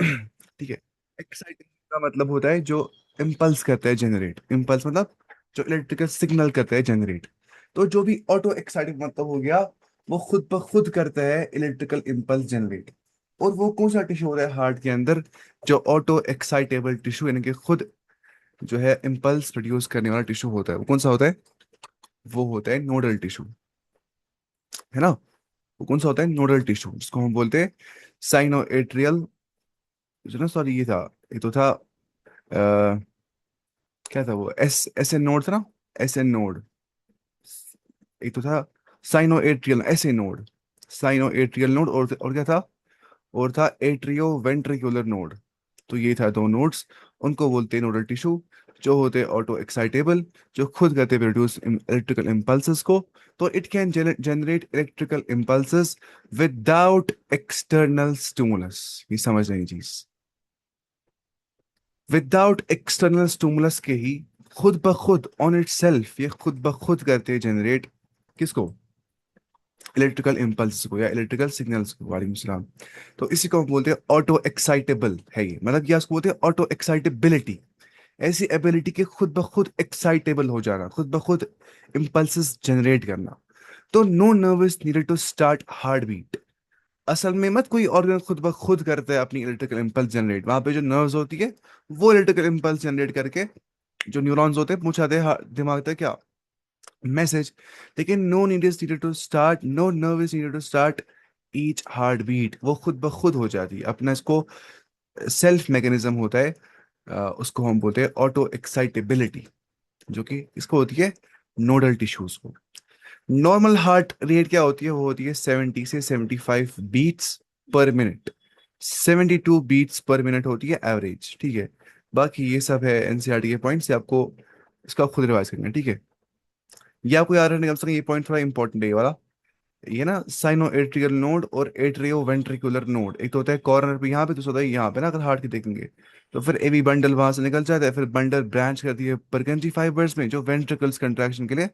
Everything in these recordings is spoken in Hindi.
ठीक है। एक्साइटिंग का मतलब होता है जो इम्पल्स करता है जनरेट, इम्पल्स मतलब जो इलेक्ट्रिकल सिग्नल करता है जनरेट। तो जो भी ऑटो एक्साइटिंग मतलब हो गया, वो खुद ब खुद करता है इलेक्ट्रिकल इम्पल्स जनरेट। और वो कौन सा टिश्यू होता है हार्ट के अंदर जो ऑटो एक्साइटेबल टिश्यू, यानी कि खुद जो है इम्पल्स प्रोड्यूस करने वाला टिश्यू होता है, वो कौन सा होता है? वो होता है नोडल टिश्यू, है ना। वो कौन सा होता है? नोडल टिश्यू, जिसको हम बोलते हैं साइनो एट्रियल, जो ना, सॉरी ये था, ये तो था क्या था वो, एस एन नोड था ना, एस एन नोड। एक तो था cyano atrial S A node, cyano atrial node, और क्या था? और था एट्रियो वेंट्रिकुलर नोड। तो ये था दो नोड्स, उनको बोलते हैं नोडल टिश्यू, जो होते हैं ऑटो एक्साइटेबल, जो खुद करते प्रोड्यूस इलेक्ट्रिकल इम्पल्सेस को। तो it can generate electrical impulses without external stimulus. ये समझ रही चीज, विदाउट एक्सटर्नल स्टिमुलस के ही खुद ब खुद ऑन इट सेल्फ ये खुद ब खुद करते हैं जनरेट, किसको? इलेक्ट्रिकल इम्पल्स को या इलेक्ट्रिकल सिग्नल्स को। वालेकुम सलाम। तो इसी को हम बोलते हैं ऑटो एक्साइटेबल है ये, मतलब ये इसको बोलते हैं ऑटो एक्साइटेबिलिटी। ऐसी एबिलिटी के खुद ब खुद एक्साइटेबल हो जाना, खुद ब खुद इम्पल्सेस जनरेट करना। तो no nerves needed to start heart beat. असल में मत कोई ऑर्गन खुद ब खुद करता है अपनी इलेक्ट्रिकल इम्पल्स जनरेट, वहां पे जो नर्व्स होती है वो इलेक्ट्रिकल इम्पल्स जनरेट करके जो न्यूरॉन्स होते हैं पहुंचाते हैं दिमाग तक क्या? मैसेज। लेकिन no need is needed to start, no nerve is needed to start each heart beat. वो खुद ब खुद हो जाती है अपना, इसको सेल्फ मैकेनिज्म होता है। उसको हम बोलते हैं ऑटो एक्साइटेबिलिटी, जो कि इसको होती है नोडल टिश्यूज को। नॉर्मल हार्ट रेट क्या होती है? वो होती है 70 से 75 बीट्स पर मिनट। 72 बीट्स पर मिनट होती है एवरेज, ठीक है। बाकी ये सब है एनसीईआरटी के पॉइंट्स, आपको इसका खुद रिवाइज करना है, ठीक है। ये आपको याद रखने, कम से कम ये पॉइंट थोड़ा इंपॉर्टेंट है ये वाला। ये ना साइनो एट्रियल नोड और एट्रियो वेंट्रिकुलर नोड, एक तो होता है कॉर्नर पे यहाँ पे, दूसरा होता है यहाँ पे ना, अगर हार्ट की देखेंगे। तो फिर एवी बंडल वहां से निकल जाता है, फिर बंडल ब्रांच करती है परकेंजी फाइबर्स में, जो वेंट्रिकल्स कंट्रैक्शन के लिए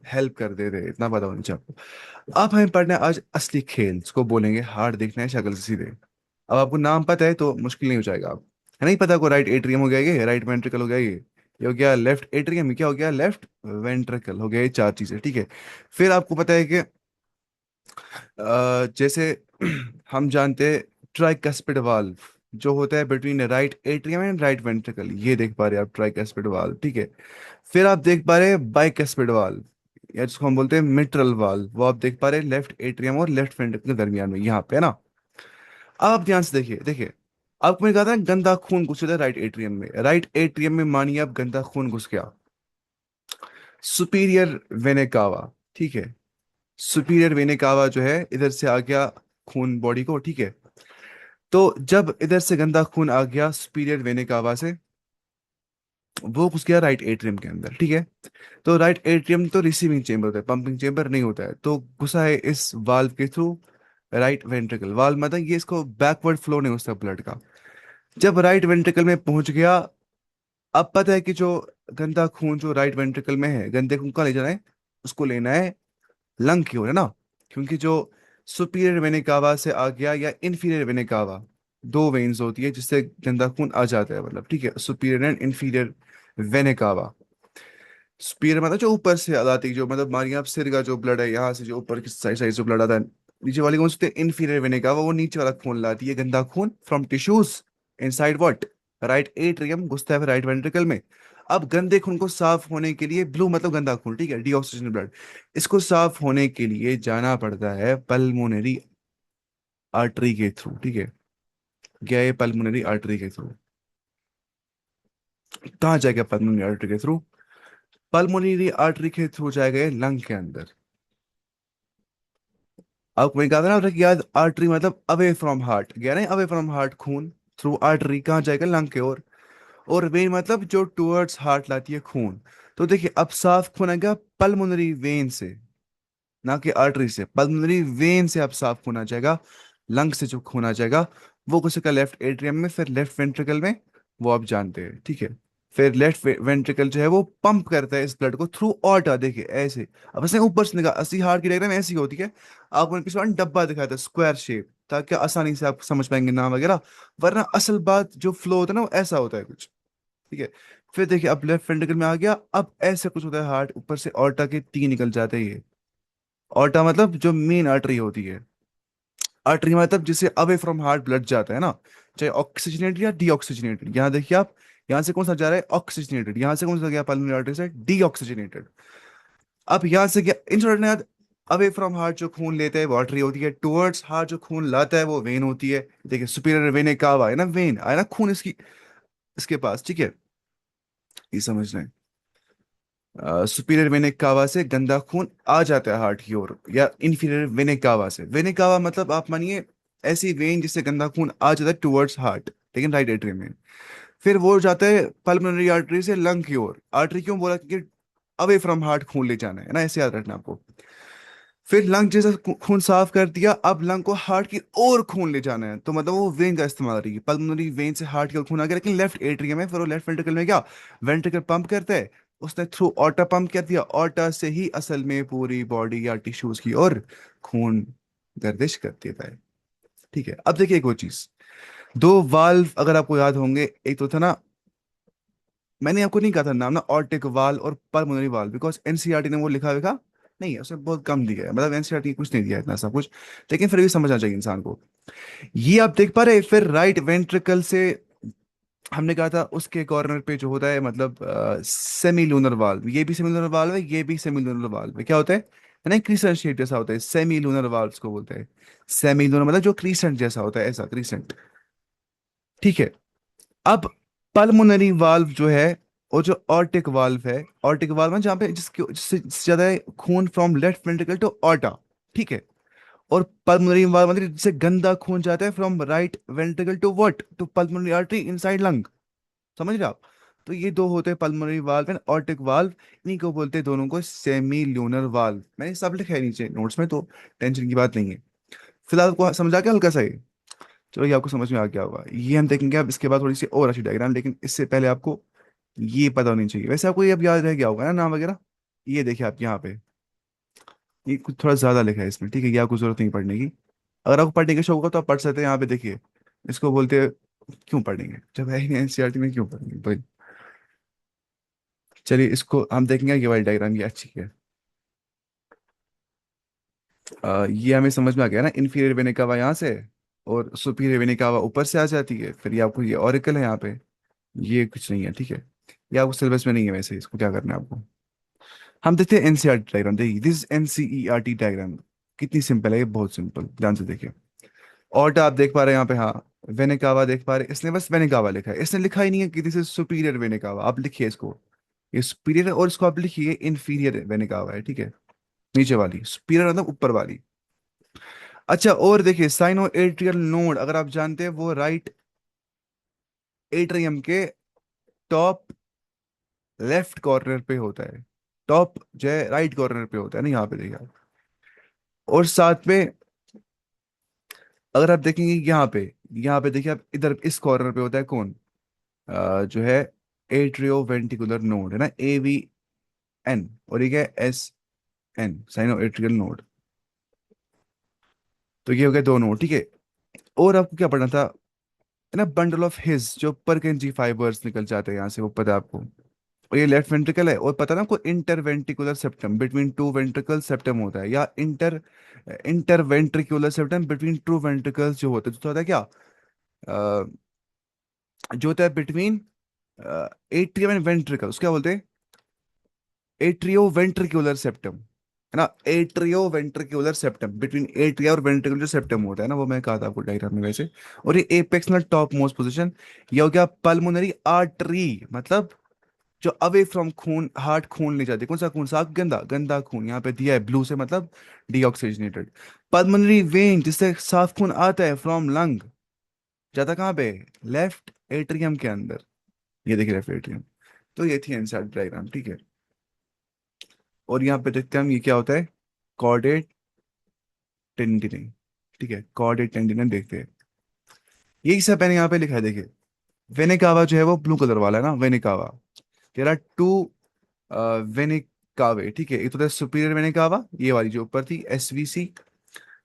हेल्प कर देते हैं। इतना पता होना चाहिए आपको। अब हमें पढ़ना है आज असली खेल, इसको बोलेंगे हार्ट देखना है शक्ल से सीधे। अब आपको नाम पता है तो मुश्किल नहीं हो जाएगा। आप है नहीं पता को, राइट एट्रियम हो गया, ये राइट वेंट्रिकल हो गया, ये हो गया लेफ्ट एट्रियम, ये क्या हो गया? लेफ्ट वेंट्रिकल हो गया। ये चार चीजें, ठीक है। फिर आपको पता है कि जैसे हम जानते हैं ट्राइकस्पिड वाल्व जो होता है between right atrium and right ventricle, ये देख पा रहे हैं आप ट्राइकस्पिड वाल्व, ठीक है। फिर आप देख पा रहे हैं बाइकस्पिड वाल्व, या जिसको हम बोलते हैं मिट्रल वाल्व, वो आप देख पा रहे हैं लेफ्ट एट्रियम और लेफ्ट वेंट्रिकल के दरमियान में, यहाँ पे है ना। अब आप ध्यान से देखिए, देखिए, आपको मैंने कहा था ना, गंदा खून घुस था राइट एट्रियम में, राइट एट्रियम में मानिए अब गंदा खून घुस गया, सुपीरियर वेने कावा, ठीक है। सुपीरियर वेने कावा जो है इधर से आ गया खून बॉडी को, ठीक है। तो जब इधर से गंदा खून आ गया सुपीरियर वेने कावा से, वो घुस गया राइट एट्रियम के अंदर, ठीक है। तो राइट एट्रियम तो रिसीविंग चेंबर होता है, पंपिंग चेंबर नहीं होता है, तो घुसा है इस वाल्व के थ्रू राइट वेंट्रिकल वाल्व, मतलब ये इसको बैकवर्ड फ्लो नहीं होता ब्लड का। जब राइट वेंट्रिकल में पहुंच गया, अब पता है कि जो गंदा खून जो राइट वेंट्रिकल में है, गंदे खून का ले जाना है, उसको लेना है लंग की ओर, है ना। क्योंकि जो सुपीरियर वेने कावा से आ गया या इंफीरियर वेने कावा, दो वेन्स होती है जिससे गंदा खून आ जाता है, मतलब, ठीक है, सुपीरियर एंड इंफीरियर वेने कावा। सुपीरियर मतलब जो ऊपर से आती है, जो मतलब हमारे यहाँ सिर का जो ब्लड है, यहाँ से जो ऊपर की साइड साइड से ब्लड आता है, नीचे वाली कौन सी होती है? इंफीरियर वेने कावा, वो नीचे वाला खून लाती है, गंदा खून from tissues inside what? Right atrium, घुसता है राइट वेंट्रिकल में। अब गंदे खून को साफ होने के लिए, ब्लू मतलब गंदा खून, ठीक है, डीऑक्सीजन ब्लड, इसको साफ होने के लिए जाना पड़ता है पल्मोनरी आर्टरी के थ्रू, ठीक है। गया ये पल्मोनरी आर्टरी के थ्रू, कहाँ जाएगा पल्मोनरी आर्टरी के थ्रू? पल्मोनरी आर्टरी के थ्रू जाएगा ये लंग के अंदर। अब मैंने कहा था ना कि यार आर्टरी मतलब अवे फ्रॉम हार्ट, गया नहीं, अवे फ्रॉम हार्ट खून थ्रू आर्टरी कहाँ जाएगा? लंग के ओर। और वेन मतलब जो टुवर्ड्स हार्ट लाती है खून। तो देखिए अब साफ खून आएगा पल्मोनरी वेन से, ना कि आर्टरी से, पल्मोनरी वेन से अब साफ खून आ जाएगा। लंग से जो खून आ जाएगा वो कुछ का लेफ्ट एट्रियम में, फिर लेफ्ट वेंट्रिकल में, वो आप जानते हैं, ठीक है। फिर लेफ्ट वेंट्रिकल जो है वो पंप करता है इस ब्लड को थ्रू ऑर्टा, देखिए ऐसे। अब ऐसे ऊपर से निकाल, असली हार्ट की डायग्राम ऐसी होती है। आपको मैंने पिछले बार डब्बा दिखाया था स्क्वायर शेप, ताकि आसानी से आप समझ पाएंगे नाम वगैरह। वरना असल बात जो फ्लो होता है ना वो ऐसा होता है कुछ। ठीक है। फिर देखिए अब लेफ्ट वेंट्रिकल में आ गया, अब ऐसे कुछ होता है, हार्ट ऊपर से ऑर्टा के तीन निकल जाते हैं ये। ऑर्टा मतलब जो मेन आर्टरी होती है। आर्टरी मतलब जिससे अवे फ्रॉम हार्ट ब्लड जाता है ना, चाहे ऑक्सीजनेटेड या डीऑक्सीजनेटेड। यहाँ देखिए आप, यहाँ से कौन सा जा रहा है, ऑक्सीजनेटेड। यहाँ से कौन सा गया पल्मोनरी आर्टरी से, डीऑक्सीजनेटेड। अब यहाँ से गया इंसुलिन, अवे फ्रॉम हार्ट जो खून लेते हैं वो आर्टरी होती है, टुवर्ड्स हार्ट जो खून लाता है वो वेन होती है। देखिए सुपीरियर वेने कावा है ना, वेन आया ना खून इसकी, इसके पास। ठीक है, ये समझ रहे हैं। सुपीरियर वेने कावा से गंदा खून आ जाता है हार्ट की ओर, या इंफीरियर वेने कावा से। वेने कावा मतलब आप मानिए ऐसी वेन जिससे गंदा खून आ जाता है टुवर्ड्स हार्ट, लेकिन राइट एट्रियम में। फिर वो जाता है पल्मोनरी आर्टरी से लंग की ओर। आर्टरी क्यों बोला, क्योंकि अवे फ्रॉम हार्ट खून ले जाना है ना, ऐसे याद रखना आपको। फिर लंग जैसा खून साफ कर दिया, अब लंग को हार्ट की ओर खून ले जाना है, तो मतलब वो वेन का इस्तेमाल रही है। पल्मोनरी वेन से हार्ट की ओर खून आ गया, लेकिन लेफ्ट एट्रियम है, फिर वो लेफ्ट वेंट्रिकल में क्या, वेंट्रिकल पंप करता है, उसने थ्रू ऑर्टा पंप कर दिया। ऑर्टा से ही असल में पूरी बॉडी या टिश्यूज की ओर खून गर्दिश कर देता है। ठीक है, अब देखिए एक और चीज, दो वाल्व अगर आपको याद होंगे, एक तो था ना, मैंने आपको नहीं कहा था नाम ना, ऑर्टिक वाल और पल्मोनरी वाल, बिकॉज एनसीईआरटी ने वो लिखा लिखा नहीं है, उसने बहुत कम दिया है, मतलब एनसीईआरटी कुछ नहीं दिया है इतना सब कुछ, लेकिन फिर भी समझना चाहिए इंसान को। ये आप देख पा रहे, फिर राइट वेंट्रिकल से हमने कहा था उसके कॉर्नर पे जो होता है, मतलब सेमी लूनर वाल्व, ये भी सेमी लूनर वाल्व है, ये भी सेमी लूनर वाल्व है। क्या होता है ना, क्रीसेंट शेप जैसा होता है, सेमी लूनर वाल्व को बोलते हैं। सेमी लूनर मतलब जो क्रीसेंट जैसा होता है, ऐसा क्रीसेंट। ठीक है। अब पल्मोनरी वाल्व जो है, और जो ऑर्टिक वाल्व है, ऑर्टिक वाल्व में जहाँ पे जिससे ज्यादा है खून from left ventricle to aorta. ठीक है। और पल्मोनरी वाल्व मतलब जिससे गंदा खून जाता है from right ventricle to what, to pulmonary artery inside lung. समझ रहे आप। तो ये दो होते हैं pulmonary valve and aortic valve. इन्हीं को बोलते हैं दोनों को सेमी ल्यूनर वाल्व। मैंने सब लिखा है नीचे नोट्स में, तो टेंशन की बात नहीं है। फिलहाल आपको समझा क्या हल्का सा ही। चलो ये आपको समझ में आ गया होगा, ये हम देखेंगे अब इसके बाद थोड़ी सी और अच्छी डायग्राम, लेकिन इससे पहले आपको ये पता होनी चाहिए। वैसे आपको ये अब याद रह गया होगा ना नाम वगैरह। ये देखिए आप यहाँ पे, ये कुछ थोड़ा ज्यादा लिखा है इसमें, ठीक है, ये आपको जरूरत नहीं पढ़ने की। अगर आपको पढ़ने का शौक होगा तो आप पढ़ सकते हैं। यहाँ पे देखिए, इसको बोलते हैं, क्यों पढ़ेंगे जब है ही नहीं एनसीईआरटी में, क्यों पढ़ेंगे भाई। चलिए इसको हम देखेंगे, ये वाली डायग्राम ये अच्छी है। ये हमें समझ में आ गया ना, इन्फीरियर वेने कावा यहाँ से और सुपीरियर वेने कावा ऊपर से आ जाती है। फिर ये आपको ये ऑरिकल है यहाँ पे, ये कुछ नहीं है। ठीक है, ये आपको सिलेबस में नहीं है, वैसे इसको क्या करना है आपको। हम देखते हैं एनसीईआरटी डायग्राम। देखिए दिस एनसीईआरटी डायग्राम कितनी सिंपल है, ये बहुत सिंपल, ध्यान से देखिए। ऑर्टा आप देख पा रहे हैं यहाँ पे, हाँ। वेनेकावा देख पा रहे हैं, इसने बस वेनेकावा लिखा है, इसने लिखा ही नहीं है कि दिस इज सुपीरियर वेनेकावा। आप लिखिए इसको, ये सुपीरियर है, और इसको आप लिखिए इन्फीरियर वेनेकावा है। ठीक है, नीचे वाली सुपीरियर मतलब ऊपर वाली। अच्छा, और देखिए साइनो एट्रियल नोड अगर आप जानते हैं, वो राइट एट्रियम के टॉप लेफ्ट कॉर्नर पे होता है। टॉप जो है राइट कॉर्नर पे होता है ना, यहाँ पे देखिए आप। और साथ में अगर आप देखेंगे यहाँ पे देखिए आप, इधर इस कॉर्नर पे होता है कौन, जो है एट्रियो वेंटिकुलर नोड है ना, AVN। और ये क्या है, SN, साइनो एट्रियल नोड। तो ये हो गया दो नोड। ठीक है, और आपको क्या पढ़ना था, है ना, बंडल ऑफ हिज, जो परकेंजी फाइबर्स निकल जाते हैं यहाँ से, वो पता है आपको। और ये लेफ्ट वेंट्रिकल है, और पता है ना आपको, inter ventricular septum between two ventricle septum होता है, या inter ventricular septum between two ventricles जो होता है, जो होता है क्या, जो होता है बिटवीन एट्रियम एंड वेंट्रिकल, उसको क्या बोलते हैं, एट्रियो वेंट्रिकुलर सेप्टम, है ना। Atrio ventricular septum between atria और वेंट्रिकुलर जो सेप्टम होता है ना, वो मैं कहा था आपको डायग्राम में वैसे। और ये एपेक्स में टॉप मोस्ट पोजीशन। ये हो गया पल्मोनरी आर्टरी, मतलब जो अवे फ्रॉम खून, हार्ट खून ले जाती है, कौन सा खून, साफ गंदा गंदा खून, यहाँ पे दिया है ब्लू से, मतलब डीऑक्सीजनेटेड। पल्मोनरी वेन जिससे साफ खून आता है फ्रॉम लंग, जाता कहाँ पे, लेफ्ट एट्रियम के अंदर। ये देखिए लेफ्ट एट्रियम। तो ये थी एनसीईआरटी डायग्राम। ठीक है, और यहाँ पे देखते हैं हम, ये क्या होता है, कॉर्डेट टेंडिने। ठीक है, कॉर्डेट टेंडिने देखते हैं। यही सब मैंने यहाँ पे लिखा है, देखिए। वेनेकावा जो है वो ब्लू कलर वाला है ना, वेनेकावा। तेरा टू वेनेकावे। ठीक है, एक तो था सुपीरियर वेनेकावा, ये वाली जो ऊपर थी, SVC।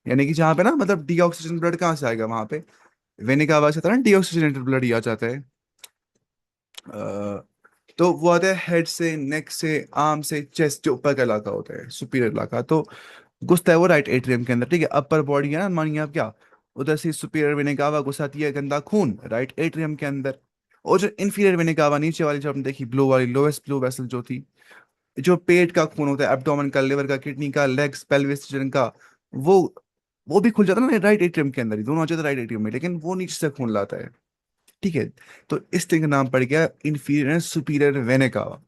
यानी कि जहाँ पे ना मतलब डीऑक्सीजन ब्लड कहाँ से आएगा वहां पे, वेने का आवाज आता है ना, डीऑक्सीजनेटेड ब्लड ही आ जाता है। अ, तो वो आता है हेड से, नेक से, आर्म से, चेस्ट, जो ऊपर का इलाका होता है सुपीरियर इलाका, तो घुसता है वो राइट एट्रियम के अंदर, ठीक है। अपर बॉडी है ना, मानिए आप क्या, उधर से सुपीरियर वेने कावा घुसाती है गंदा खून राइट एट्रियम के अंदर। और जो इंफीरियर वेने कावा नीचे वाली जो आपने देखी ब्लू वाली, लोएस्ट ब्लू वेसल जो थी, जो पेट का खून होता है, एब्डोमेन का, लिवर का, किडनी का, लेग्स, पेल्विस रीजन का, वो वो भी खुल जाता है ना राइट एट्रियम के अंदर ही, दोनों आ जाते हैं राइट एट्रियम में, लेकिन वो नीचे से खून लाता है, ठीक है। तो इस तरह का नाम पड़ गया इंफीरियर सुपीरियर वेने कावा।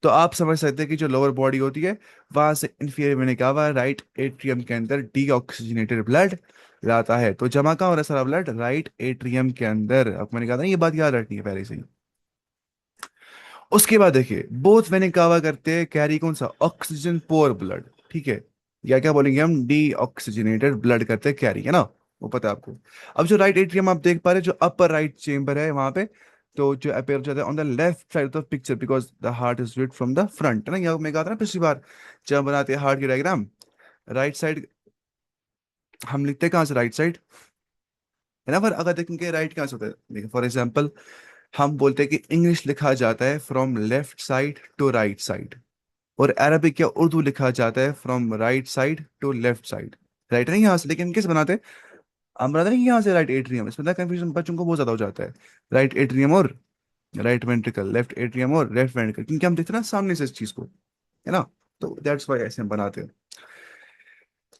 तो आप समझ सकते हैं कि जो लोअर बॉडी होती है वहां से इंफीरियर वेने कावा राइट एट्रियम के अंदर डीऑक्सीजनेटेड ब्लड लाता है। तो जमा कहाँ हो रहा है सारा ब्लड, राइट एट्रियम के अंदर। अब मैंने कहा था ना, ये बात याद रखनी है पहले से ही। उसके बाद देखिए बोथ वेने कावा करते हैं कैरी कौन सा, ऑक्सीजन पोर ब्लड, ठीक है। या क्या बोलेंगे हम, डी ऑक्सीजनेटेड ब्लड करते हैं कैरी, है ना, वो पता है आपको। अब जो राइट एट्रियम आप देख पा रहे हैं, जो अपर राइट चेम्बर है वहां पे, तो जो अपेयर हो जाता है on the left side of the picture, because the heart is viewed from the front, है ना। यहाँ मैं कहा था ना पिछली बार जब हम बनाते हैं हार्ट की डायग्राम, राइट साइड हम लिखते हैं कहाँ से, राइट साइड, है ना। पर अगर देखेंगे राइट कहाँ से होता है, देखिए फॉर एग्जाम्पल हम बोलते हैं कि इंग्लिश लिखा जाता है from left side to right side, और अरबिक या उर्दू लिखा जाता है from right side to left side, right नहीं यहाँ से, लेकिन किस बनाते हैं, हम बनाते नहीं यहाँ से राइट एट्रियम, इसमें ना कंफ्यूजन बच्चों को बहुत ज्यादा हो जाता है, राइट एट्रियम और राइट वेंट्रिकल, लेफ्ट एट्रियम और लेफ्ट वेंट्रिकल, क्योंकि हम देखते हैं ना सामने से इस चीज को, है ना। तो दैट्स व्हाई ऐसे हम बनाते हैं।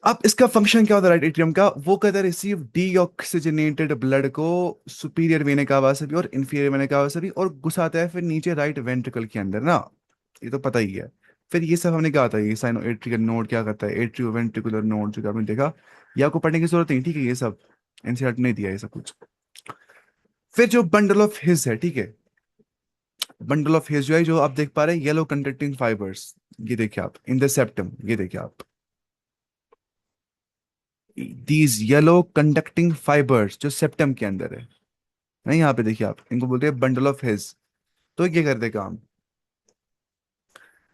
अब इसका फंक्शन क्या होता है राइट एट्रियम का, वो कहता है रिसीव डीऑक्सीजनेटेड ब्लड को सुपीरियर वेने कावा से भी और इंफीरियर वेने कावा से भी, और घुसाता है फिर नीचे राइट वेंट्रिकल के अंदर ना, ये तो पता ही है। फिर ये सब हमने क्या होता है, ये साइनो एट्रिकल नोड क्या करता है, एट्रियो वेंट्रिकुलर नोड जो कि आपने देखा, ये आपको पढ़ने की जरूरत नहीं, ठीक है, ये सब एनसीईआरटी नहीं दिया ये सब कुछ। फिर जो बंडल ऑफ हिज है, ठीक है, बंडल ऑफ हिज जो है, जो आप देख पा रहे हैं येलो कंडक्टिंग फाइबर्स, ये देखिए आप इन द सेप्टम, ये देखिए आप दीज येलो कंडक्टिंग फाइबर्स जो सेप्टम के अंदर है, नहीं यहाँ पे देखिए आप, इनको बोलते हैं बंडल ऑफ हिज। तो ये करते हैं काम,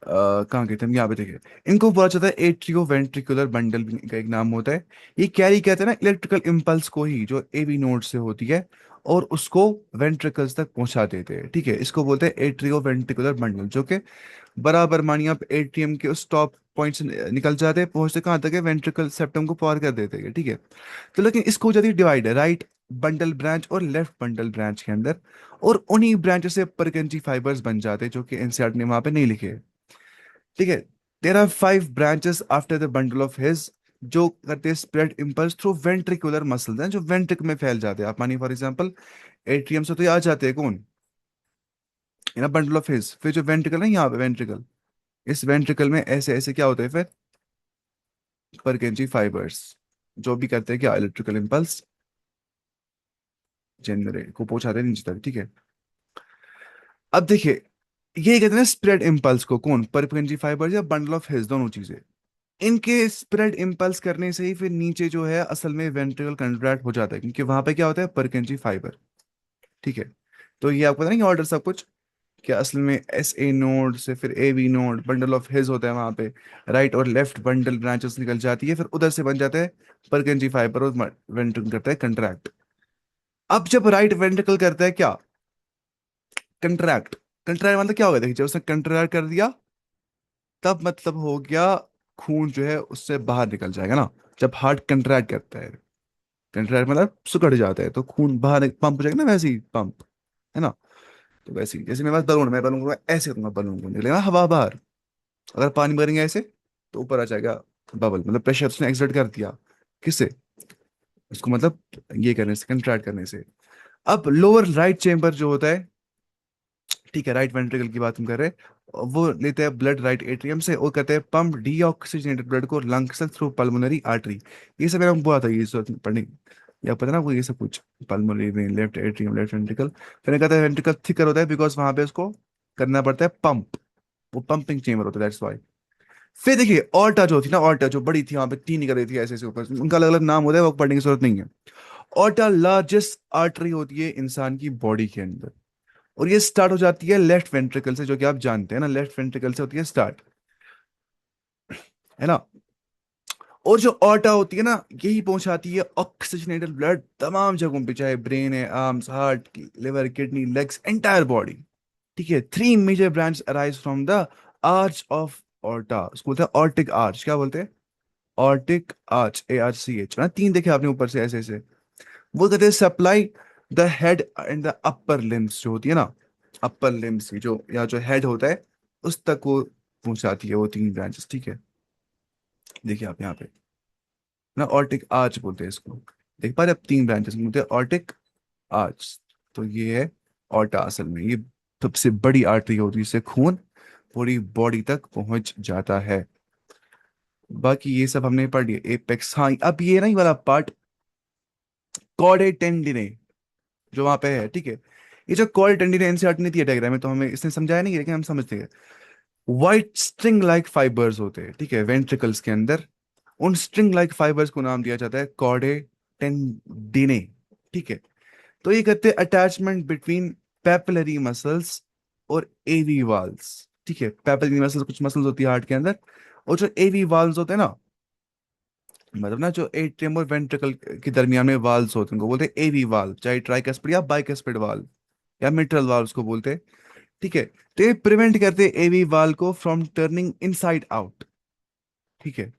कहाँ कहते हैं हम, यहाँ पे देखिए, इनको बोला जाता है एट्रियो वेंट्रिकुलर बंडल भी का एक नाम होता है। ये कैरी कहते हैं ना इलेक्ट्रिकल इम्पल्स को ही, जो एबी नोड से होती है, और उसको वेंट्रिकल्स तक पहुंचा देते हैं, ठीक है। इसको बोलते हैं एट्रियो वेंट्रिकुलर बंडल, जो कि बराबर मानिए आप एटीएम के उस टॉप पॉइंट से निकल जाते हैं, पहुंचते कहाँ तक है, वेंट्रिकल सेप्टम को पार कर देते हैं, ठीक है। तो लेकिन इसको हो जाती है डिवाइड, राइट बंडल ब्रांच और लेफ्ट बंडल ब्रांच के अंदर, और उन्हीं ब्रांचों से परकेंची फाइबर्स बन जाते हैं, जो कि एनसीईआरटी ने वहां पे नहीं लिखे, ठीक है। There are 5 branches after the bundle of His, जो करते हैं spread impulse through ventricular muscles हैं, जो वेंट्रिक में फैल जाते हैं। आप मानिए फॉर एग्जांपल एट्रियम से तो ये आ जाते हैं कौन, ये ना बंडल ऑफ हिज, फिर जो वेंट्रिकल है यहाँ पे वेंट्रिकल, इस वेंट्रिकल में ऐसे ऐसे क्या होते हैं फिर, परकेंची फाइबर्स, जो भी करते हैं क्या, इलेक्ट्रिकल इम्पल्स जनरेट को पहुंचाते हैं नीचे तक, ठीक है। अब देखिए, ये कहते हैं स्प्रेड इम्पल्स को, कौन, परकेंची फाइबर्स या बंडल ऑफ हिज, दोनों चीजें, इनके स्प्रेड इम्पल्स करने से ही फिर नीचे जो है असल में वेंट्रिकल कंट्रैक्ट हो जाता है, क्योंकि वहां पे क्या होता है, परकेंची फाइबर, ठीक है। तो ये आपको पता नहीं ऑर्डर सब कुछ, क्या असल में एस ए नोड से फिर A B node, bundle of His होता है वहां पे, राइट और लेफ्ट बंडल ब्रांचेस निकल जाती है, फिर उधर से बन जाता है परकेंजी फाइबर, और वेंट्रिकल करता है कंट्रैक्ट। अब जब राइट वेंट्रिकल करता है क्या, कंट्रैक्ट, कंट्रैक्ट मतलब क्या होगा, देखिए जब उसने कंट्रैक्ट कर दिया, तब मतलब हो गया खून जो है उससे बाहर निकल जाएगा ना। जब हार्ट कंट्रैक्ट करता है, कंट्रैक्ट मतलब सुकड़ जाता है, तो खून बाहर पंप हो जाएगा ना, वैसे ही पंप, है ना। तो वैसे ही जैसे मेरे पास बलून, मैं बलून को ऐसे करूंगा, बलून को निकलेगा हवा बाहर, अगर पानी भरेंगे ऐसे तो ऊपर आ जाएगा बबल, मतलब प्रेशर उसने एक्सर्ट कर दिया, किससे, उसको मतलब ये करने से, कंट्रैक्ट करने से। अब लोअर राइट चेम्बर जो होता है, ठीक है, राइट वेंट्रिकल की बात हम कर रहे हैं, वो लेते हैं ब्लड राइट एट्रियम से और कहते हैं पंप डीऑक्सीजनेटेड ब्लड को लंग्स तक थ्रू पल्मोनरी आर्टरी। ये सब मैंने बोला था ये सब पढ़ने, या पता ना आपको ये सब कुछ, pulmonary vein, left atrium, left ventricle, फिर कहता है वेंट्रिकल थिकर होता है बिकॉज वहां पे उसको करना पड़ता है पंप, वो पंपिंग चेम्बर होता है, दैट्स व्हाई। फिर देखिए ऑल्टा जो थी ना, ऑल्टा जो बड़ी थी वहां पे तीन कर रही थी ऐसे ऐसे ऊपर, उनका अलग अलग नाम होता है, वो पढ़ने की जरूरत नहीं है। ऑल्टा लार्जेस्ट आर्टरी होती है इंसान की बॉडी के अंदर, और ये स्टार्ट हो जाती है लेफ्ट वेंट्रिकल से, जो कि आप जानते हैं ना, लेफ्ट वेंट्रिकल से होती है स्टार्ट, है ना। और जो ऑर्टा होती है ना, यही पहुंचाती है ऑक्सीजनेटेड ब्लड तमाम जगहों पे, चाहे ब्रेन है, arms, heart, liver, kidney, legs, entire body. ठीक है, three major branch arise from the arch of aorta, उसको बोलते हैं ऑर्टिक आर्च। क्या बोलते हैं? ऑर्टिक आर्च, ARCH ना, तीन देखे आपने ऊपर से ऐसे ऐसे। वो कहते हैं supply the head and the upper limbs, जो होती है ना, अपर लिम्स की जो, या जो हेड होता है उस तक वो पहुंचाती है, वो तीन ब्रांचेस। ठीक है, देखिए आप यहाँ पे ना, ऑर्टिक आर्च बोलते हैं इसको। देख पा रहे, अब तीन ब्रांचेस बोलते हैं ऑर्टिक आर्च। तो ये है ऑर्टा, असल में ये सबसे बड़ी आर्टरी होती है, इससे खून पूरी बॉडी तक पहुंच जाता है। बाकी ये सब हमने पढ़ लिया, एपेक्स। हाँ, अब ये ना, ये वाला पार्ट, कॉर्डे टेंडिने, जो वहां पे है। ठीक है, ये जो कॉर्डे टेंडिने एनसीईआरटी ने दिया डायग्राम में, तो हमें इसने समझाया नहीं, लेकिन हम समझते हैं। व्हाइट स्ट्रिंग लाइक फाइबर्स होते हैं, ठीक है, वेंट्रिकल्स के अंदर। उन स्ट्रिंग लाइक फाइबर्स को नाम दिया जाता है कॉर्डे टेंडिने। ठीक है, तो ये कहते हैं अटैचमेंट बिटवीन पेपिलरी मसल्स और एवी वाल्स। ठीक है, पेपिलरी मसल्स कुछ मसल्स होती है हार्ट के अंदर, और जो एवी वाल्स होते हैं ना, मतलब ना जो एट्रियम और वेंट्रिकल के दरमियान में वाल्स होते हैं, उनको बोलते हैं एवी वाल, चाहे ट्राइकस्पिड या बाइकस्पिड वाल या मिट्रल वाल्स को बोलते हैं। ठीक है, तो ये प्रिवेंट करते हैं एवी वाल को फ्रॉम टर्निंग इनसाइड आउट। ठीक है,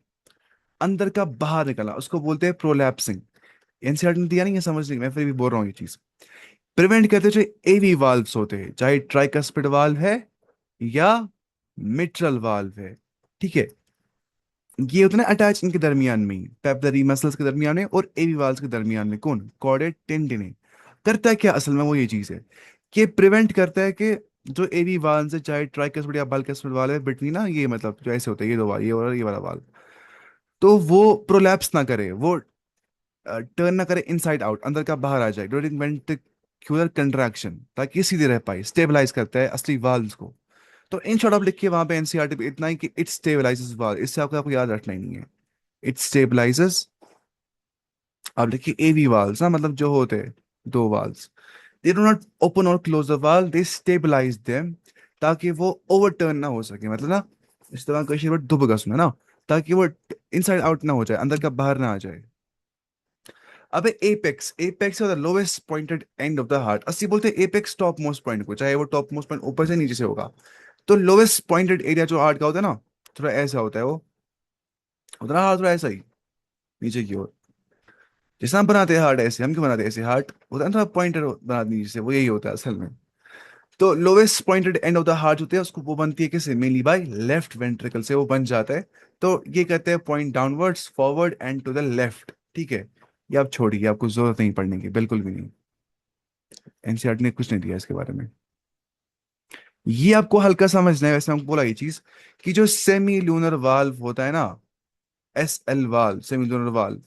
अंदर का बाहर निकलना, उसको बोलते हैं प्रोलैप्सिंग। एनसीईआरटी ने दिया नहीं है समझने, मैं फिर भी बोल रहा हूँ ये चीज। प्रिवेंट करते जो एवी वाल्व्स होते हैं, चाहे ट्राइकस्पिड वाल्व है या मिट्रल वाल्व है। ठीक है, ये होता है ना अटैच इनके दरमियान में, पेपिलरी मसल्स के दरमियान में और एवी वाल्व्स के दरमियान में, कौन? कॉर्डेट टेंडिने। करता है क्या असल में? वो ये चीज है कि प्रिवेंट करता है कि जो एवी वाल्व है, चाहे ट्राइकस्पिड या बाइकस्पिड वाल्व है, बिटवीन ना, ये मतलब जो ऐसे होता है, ये दो वाल, ये वाला, ये वाला वाल्व, तो वो प्रोलैप्स ना करे, वो टर्न ना करे इनसाइड आउट, अंदर का बाहर आ जाए ड्यूरिंग वेंट्रिकुलर कंट्रैक्शन, ताकि ये सीधे रह पाए। स्टेबलाइज करता है असली वाल्व्स को। तो इन शॉर्ट आप लिखिए वहां पे एनसीईआरटी पे इतना ही कि इट स्टेबलाइजेस वाल्व, इससे आपको याद रखना ही नहीं है। इट स्टेबलाइजेस, आप लिखिए एवी वाल्व्स ना, मतलब जो होते हैं दो valves, they do not open और close the valve, they stabilize them, ताकि वो ओवरटर्न ना हो सके, मतलब ना, इस तरह कई बार दुबका सुना ना, ताकि वो इनसाइड आउट ना हो जाए, अंदर का बाहर ना आ जाए। अबे apex, apex the lowest pointed end of the heart, अस्सी बोलते हैं एपेक्स टॉप मोस्ट पॉइंट को, चाहे वो टॉप मोस्ट पॉइंट ऊपर से नीचे से होगा। तो लोवेस्ट पॉइंटेड एरिया जो हार्ट का होता है ना, थोड़ा ऐसा होता है वो, उतना हार्ट थोड़ा ऐसा ही नीचे की ओर। जैसे हम बनाते हैं हार्ट ऐसे, हम क्यों बनाते हैं ऐसे हार्ट, होता है ना थोड़ा पॉइंटेड बना नीचे से, वो यही होता है असल में। तो lowest pointed end of the heart होते हैं, उसको वो बनती है किससे? मेनली बाय लेफ्ट वेंट्रिकल से वो बन जाता है। तो ये कहते हैं point downwards, forward and to the left. ठीक है, ये आप छोड़िए, आपको जरूरत नहीं पढ़ने की, बिल्कुल भी नहीं। एनसीईआरटी ने कुछ नहीं दिया इसके बारे में। ये आपको हल्का समझना है, वैसे हमको बोला ये चीज कि जो सेमी लूनर वाल्व होता है ना, SL valve, semi lunar valve,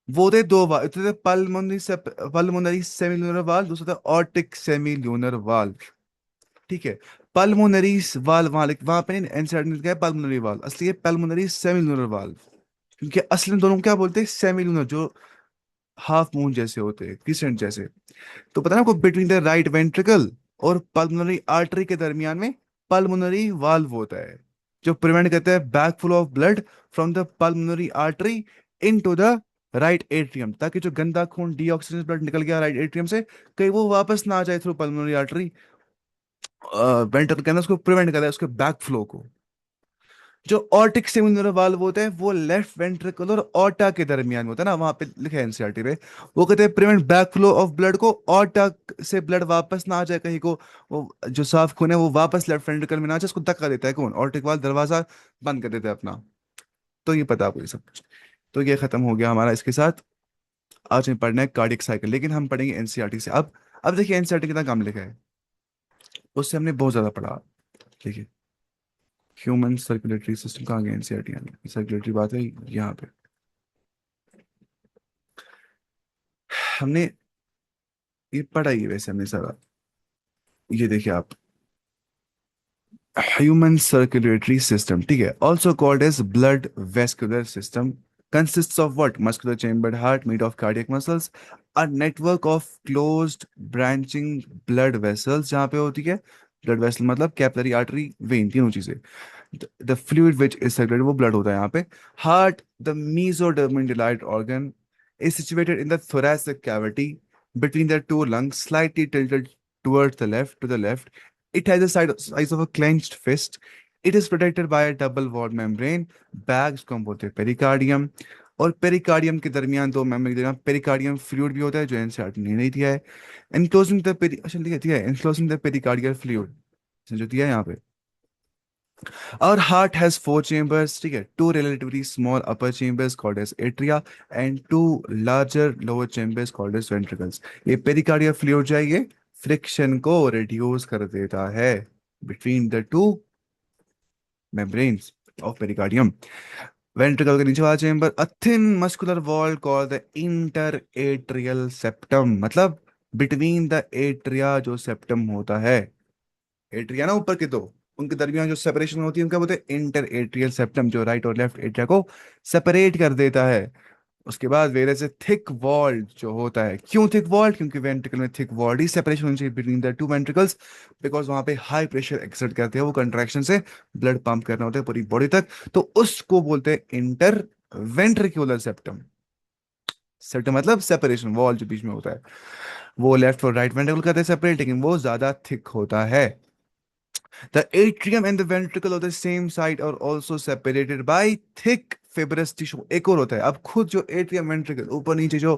वो होते हैं दो वाल्व, एक होता है पल्मोनरी से, पल्मोनरी सेमी लूनर वाल्व, दूसरा होता है ऑर्टिक सेमी लूनर वाल्व। ठीक है, पल्मोनरी वाल्व वहां पे एनसीईआरटी ने लिखा है पल्मोनरी वाल्व, असली है पल्मोनरी सेमी लूनर वाल्व। क्योंकि असली में दोनों को क्या बोलते हैं? सेमी लूनर, जो हाफ मून जैसे होते हैं, क्रिसेंट जैसे। तो पता है आपको, बिटवीन द राइट वेंट्रिकल और पल्मोनरी आर्टरी के दरमियान में पल्मोनरी वाल्व होता है, जो प्रिवेंट करता है back flow of blood from the pulmonary artery into the right atrium, ताकि जो गंदा खून, डीऑक्सीजन ब्लड निकल गया राइट एट्रियम से, कहीं वो वापस ना आ जाए थ्रू पल्मोनरी आर्टरी वेंट्रिकल के अंदर, उसको प्रिवेंट करता है, उसके बैक फ्लो को। जो ऑर्टिक सेमिनल वाल्व होता है वो लेफ्ट वेंट्रिकल और ऑर्टा के दरमियान में होता है ना, वहां पे लिखा है एनसीईआरटी पे। वो कहते हैं prevent back flow of blood को, ऑर्टा से ब्लड वापस ना आ जाए कहीं को, वो जो साफ खून है वो वापस लेफ्ट वेंट्रिकल में ना आ जाए, उसको धक्का देता है कौन? ऑर्टिक वाल्व दरवाजा बंद कर देता है अपना। तो ये पता है आपको ये सब कुछ। तो ये खत्म हो गया हमारा इसके साथ। आज हमें पढ़ना है कार्डियक साइकिल, लेकिन हम पढ़ेंगे एनसीईआरटी से। अब देखिए एनसीईआरटी कितना काम लिखा है, उससे हमने बहुत ज्यादा पढ़ा। देखिए, ह्यूमन सर्कुलेटरी सिस्टम कहाँ गया एनसीईआरटी में? सर्कुलेटरी बात है यहाँ पे। हमने ये पढ़ा ही है वैसे हमने सारा। ये देखिए आप, ह्यूमन सर्कुलेटरी सिस्टम, ठीक है, also called as blood vascular system, consists of what? Muscular chambered heart made of cardiac muscles, a network of closed branching blood vessels, जहाँ पे होती है ब्लड वेसल, मतलब कैपिलरी आर्टरी, वेन, तीनों चीजें, the fluid which is circulated, वो ब्लड होता है यहाँ पे। Heart, the mesodermal derived organ, is situated in the thoracic cavity between the two lungs, slightly tilted towards the left, to the left. It has a size of a clenched fist. It is protected by a double walled membrane. Bag इसको हम बोलते हैं पेरिकार्डियम। और पेरिकार्डियम के दरमियान दो मेम्ब्रेन के दरमियान पेरिकार्डियम फ्लूइड भी होता है, जो एनसीईआरटी ने नहीं दिया है। एनक्लोजिंग द पेरी, अच्छा दिया है, एनक्लोजिंग द पेरिकार्डियल फ्लूइड, जो दिया है यहाँ पे। Our heart has four chambers, ठीक है, two relatively small upper chambers called as atria and two larger lower chambers called as ventricles. ये पेरिकार्डियल फ्लूइड जो है ये फ्रिक्शन को रिड्यूस कर देता है between the two membranes of pericardium. Ventricle के नीचे वाला chamber, a thin muscular wall called the inter atrial septum, मतलब बिटवीन द एट्रिया जो सेप्टम होता है, एट्रिया ना ऊपर के दो, उनके दरमियान जो सेपरेशन होती है उनका बोलते हैं इंटर एट्रियल सेप्टम, जो राइट और लेफ्ट एट्रिया को सेपरेट कर देता है। उसके बाद वेरे से थिक वॉल्ड जो होता है, क्यों थिक वॉल्ड, क्योंकि वेंट्रिकल में थिक वॉल्ड ही सेपरेशन होनी चाहिए between the two ventricles, because वहां पे हाई प्रेशर एक्सर्ट करते हैं वो, कंट्रैक्शन से ब्लड पंप करना होता है पूरी बॉडी तक, तो उसको बोलते हैं इंटर वेंट्रिकुलर सेप्टम। सेप्टम मतलब सेपरेशन वॉल जो बीच में होता है, वो लेफ्ट और राइट वेंट्रिकल करते हैं सेपरेट, लेकिन वो ज्यादा थिक होता है। The atrium and the ventricle of the same side are also separated by thick fibrous tissue। एक और होता है, अब खुद जो एट्रियम वेंट्रिकल ऊपर नीचे जो,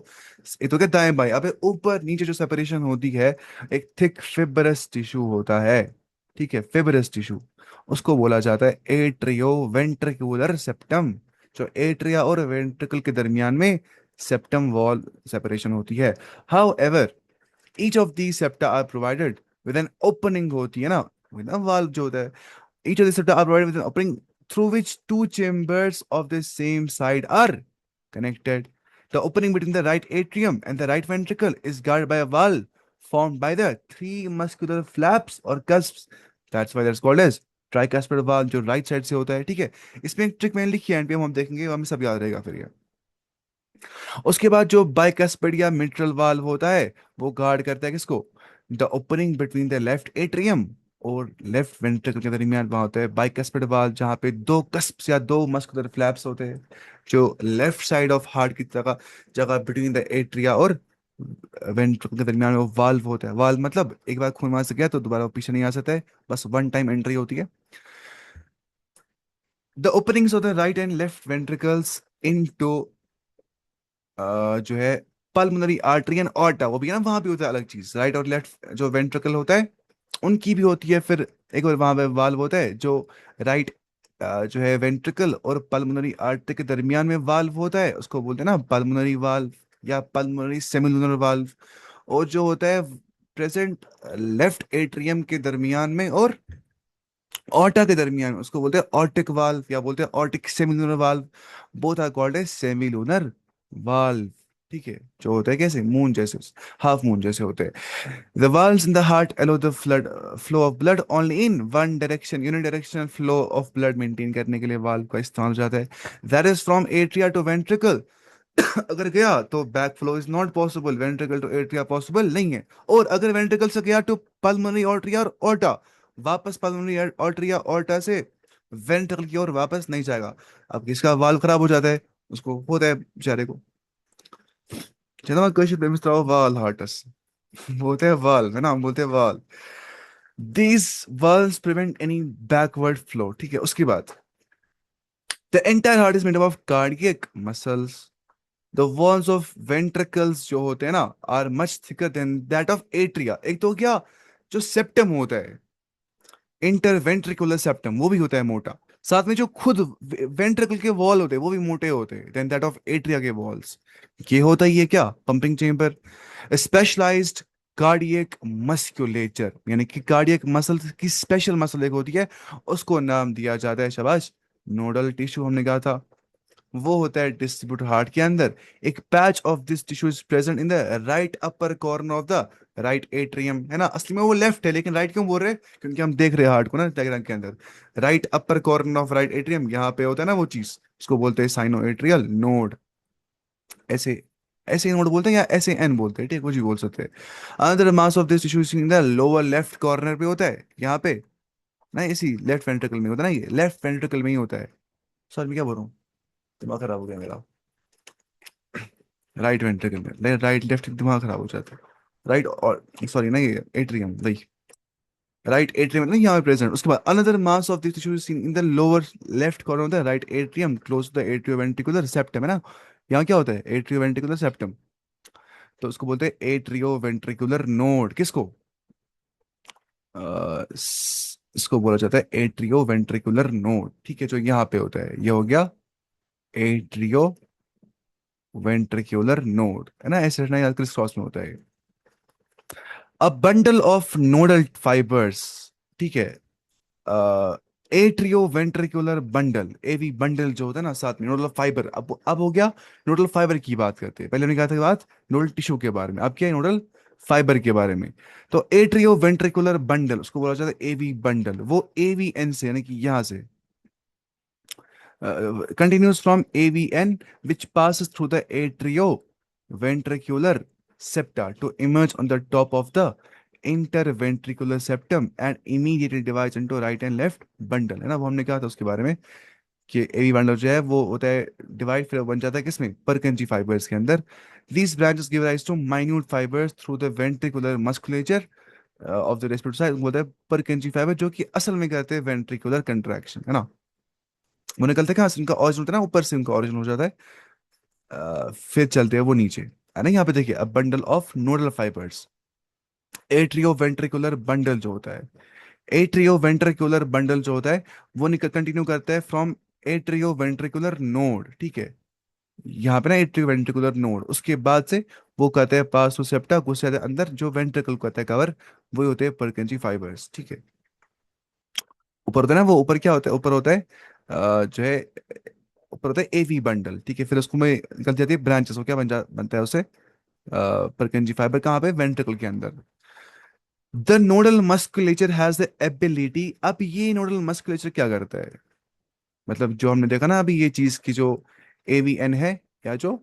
ये तो क्या दाएं बाएं, अब ऊपर नीचे जो सेपरेशन होती है, एक थिक फिब्रस टिश्यू होता है, ठीक है, फिब्रस टिश्यू, उसको बोला जाता है एट्रियो वेंट्रिकुलर सेप्टम। जो एट्रिया और वेंट्रिकल के दरमियान में सेप्टम वॉल सेपरेशन होती है। How ever each of these septa are provided with an opening होती है ना, with a valve जो होता है, each of these septa are provided with an opening through which two chambers of the same side are connected. The opening between the right atrium and the right ventricle is guarded by a valve formed by the three muscular flaps or cusps. That's why that's called as tricuspid valve, जो राइट साइड से होता है, ठीक है। इसमें एक ट्रिक मैंने लिखी है, एंड पे हम देखेंगे, हमें सब याद रहेगा फिर ये। उसके बाद जो बाइकस्पिड या मिट्रल वाल्व होता है, वो गार्ड करता है किसको, the opening between the left atrium और लेफ्ट वेंट्रिकल के दरमियान वहां होता है बाइकस्पिड वाल्व, जहाँ पे दो कस्प्स या दो मस्कुलर फ्लैप्स होते हैं, जो लेफ्ट साइड ऑफ हार्ट की जगह जगह बिटवीन द एट्रिया और वेंट्रिकल के दरमियान में वो वाल्व होता है। वाल्व मतलब एक बार खून वहां से गया तो दोबारा वो पीछे नहीं आ सकता है, बस वन टाइम एंट्री होती है। The openings of the right and left ventricles into जो है पल्मोनरी आर्टरी एंड ऑर्टा, वो भी है ना, वहां भी होता है अलग चीज, राइट और लेफ्ट जो वेंट्रिकल होता है उनकी भी होती है। फिर एक और वहां पे वाल्व होता है जो राइट जो है वेंट्रिकल और पल्मोनरी आर्टरी के दरमियान में वाल्व होता है, उसको बोलते हैं ना पल्मोनरी वाल्व या पल्मोनरी सेमिलुनर वाल्व। और जो होता है प्रेजेंट लेफ्ट एट्रियम के दरमियान में और ऑर्टा के दरमियान में, उसको बोलते हैं ऑर्टिक वाल्व या बोलते हैं aortic semilunar valve. Both are called as semilunar valve, ठीक है, जो होता है कैसे मून जैसे, हाफ मून जैसे होते हैं। The valves in the heart allow the flood flow of blood only in one direction, unidirectional flow of blood maintain करने के लिए वाल्व का इस्तेमाल हो जाता है। that is from atria to ventricle। अगर गया तो back flow is not possible, ventricle to atria possible नहीं है। और अगर वेंट्रिकल से गया तो पल्मोनरी आर्टरी और ऑर्टा, वापस पल्मोनरी आर्टरी या ऑर्टा से वेंट्रिकल की ओर वापस नहीं जाएगा। अब किसका वाल्व खराब हो जाता है, उसको होता है बेचारे को, चलो मैं क्वेश्चन पे मिस्टर वाल हार्टस बोलते हैं वाल है ना, हम बोलते हैं valve. These valves prevent any backward flow, ठीक है। उसके बाद the entire heart is made up of cardiac muscles. The walls of ventricles जो होते हैं ना are much thicker than that of atria. एक तो क्या, जो सेप्टम होता है इंटरवेंट्रिकुलर सेप्टम, वो भी होता है मोटा, साथ में जो खुद वेंट्रिकल के वॉल होते हैं वो भी मोटे होते हैं देन दैट ऑफ एट्रिया के वॉल्स। ये होता ही है क्या, pumping chamber. Specialized cardiac musculature, यानी कि कार्डियक मसल की स्पेशल मसल एक होती है, उसको नाम दिया जाता है, शाबाश, नोडल टिश्यू हमने कहा था, वो होता है डिस्ट्रीब्यूटर हार्ट के अंदर। एक patch of this tissue is present in the right upper corner of the right atrium, है ना, असली में वो लेफ्ट है लेकिन राइट क्यों बोल रहे हैं, क्योंकि हम देख रहे हैं हार्ट को ना डायग्राम के अंदर। Right upper corner of right atrium, यहाँ पे होता है ना वो चीज, उसको बोलते हैं साइनो एट्रियल नोड। ऐसे ऐसे नोड बोलते हैं या ऐसे एन बोलते हैं, ठीक, कुछ भी बोल सकते हैं। Another mass of this tissue in the lower left corner पे होता है, यहाँ पे ना, इसी लेफ्ट वेंट्रिकल में होता है ना, ये लेफ्ट वेंट्रिकल में ही होता है। सॉरी मैं क्या बोल रहा हूँ, दिमाग खराब हो गया मेरा। राइट वेंट्रिकल में, राइट लेफ्ट दिमाग खराब हो जाता है। राइट, और सॉरी ना, ये एट्रियम वही, राइट एट्रियम ना यहाँ पे प्रेजेंट। उसके बाद another mass of this tissue seen in the lower left corner होता है right atrium close to the atrioventricular septum, है ना। यहाँ क्या होता है, एट्रियोवेंट्रिकुलर सेप्टम, तो उसको बोलते हैं एट्रियोवेंट्रिकुलर नोड। किसको, इसको बोला जाता है एट्रियोवेंट्रिकुलर नोड, ठीक है, जो यहाँ पे होता है, ये हो गया एट्रियो वेंट्रिकुलर नोड, है ना, ऐसे रखना याद, क्रिस क्रॉस में होता है। A bundle of nodal fibres, ठीक है, atrioventricular bundle, AV bundle जो होता है ना साथ में, नोडल फाइबर, अब हो गया नोडल फाइबर की बात करते हैं। पहले हमने कहा था बात नोडल टिश्यू के बारे में, अब क्या है नोडल फाइबर के बारे में। तो एट्रियो वेंट्रिकुलर बंडल उसको बोला जाता है एवी बंडल, वो एवी एन से यानी कि यहाँ से continues from AVN, which passes through the atrioventricular septa to emerge on the top of the interventricular septum and immediately divides into right and left bundle, है ना। वो हमने कहा था उसके बारे में कि एवी बंडल जो है वो होता है डिवाइड, फिर बन जाता है किसमें, परकेंजी फाइबर्स के अंदर। These branches give rise to minute fibers through the ventricular musculature of the respiratory side, बोलता है परकेंजी फाइबर, जो कि असल में कहते हैं वेंट्रिकुलर कंट्रैक्शन, है ना। वो निकलते हैं कहाँ से, उनका ऑरिजिन होता है ना, ऊपर से उनका ऑरिजिन हो जाता है, फिर चलते हैं वो नीचे, है ना। यहाँ पे देखिए, अ bundle of nodal fibres, atrio ventricular bundle जो होता है, एट्रियो वेंट्रिकुलर बंडल जो होता है, वो निकल कंटिन्यू करता है फ्रॉम एट्रियो वेंट्रिकुलर नोड, ठीक है, यहाँ पे ना एट्रियो वेंट्रिकुलर नोड, उसके बाद से वो कहते हैं पास टू सेप्टा, घुस जाते हैं अंदर, जो वेंट्रिकल कहता है कवर, वो होते हैं परकेंजी फाइबर्स, ठीक है। ऊपर होता है ना, वो ऊपर क्या होता है, ऊपर होता है जो है, ऊपर होता है एवी बंडल, ठीक है, फिर उसको में निकल जाती है ब्रांचेस, वो क्या बनता है उसे, परकेंजी फाइबर, कहाँ पे, वेंट्रिकल के अंदर। The nodal musculature has the ability, अब ये नोडल मस्कुलेचर क्या करता है, मतलब जो हमने देखा ना अभी ये चीज की, जो एवीएन है, या जो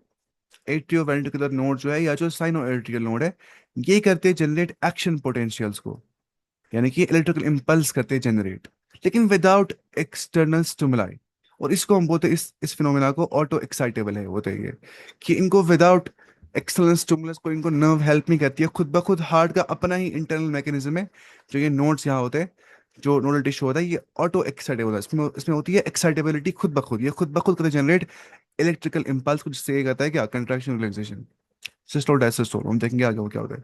एट्रियो वेंट्रिकुलर नोड जो है, या जो साइनो एट्रियल नोड है, ये करते हैं जनरेट एक्शन पोटेंशियल्स को, यानी कि इलेक्ट्रिकल इम्पल्स करते हैं जनरेट, लेकिन विदाउट एक्सटर्नल स्टिमुलाई। और इसको हम बोलते हैं, इस फिनोमेना को ऑटो एक्साइटेबल है, होता है ये, कि इनको विदाउट एक्सटर्नल स्टिमुलस को इनको नर्व हेल्प नहीं करती है, खुद ब खुद हार्ट का अपना ही इंटरनल मैकेनिज्म है, जो ये नोड्स यहाँ होते हैं, जो नोडल टिश्यू होता है, ये ऑटो एक्साइटेबल है, इसमें इसमें होती है एक्साइटेबिलिटी खुद ब खुद, ये खुद ब खुद करते जनरेट इलेक्ट्रिकल इम्पल्स को, जिससे ये कहता है क्या, कंट्रैक्शन रिलैक्सेशन, सिस्टोल डायसिस्टोल, हम देखेंगे आगे वो क्या होता है।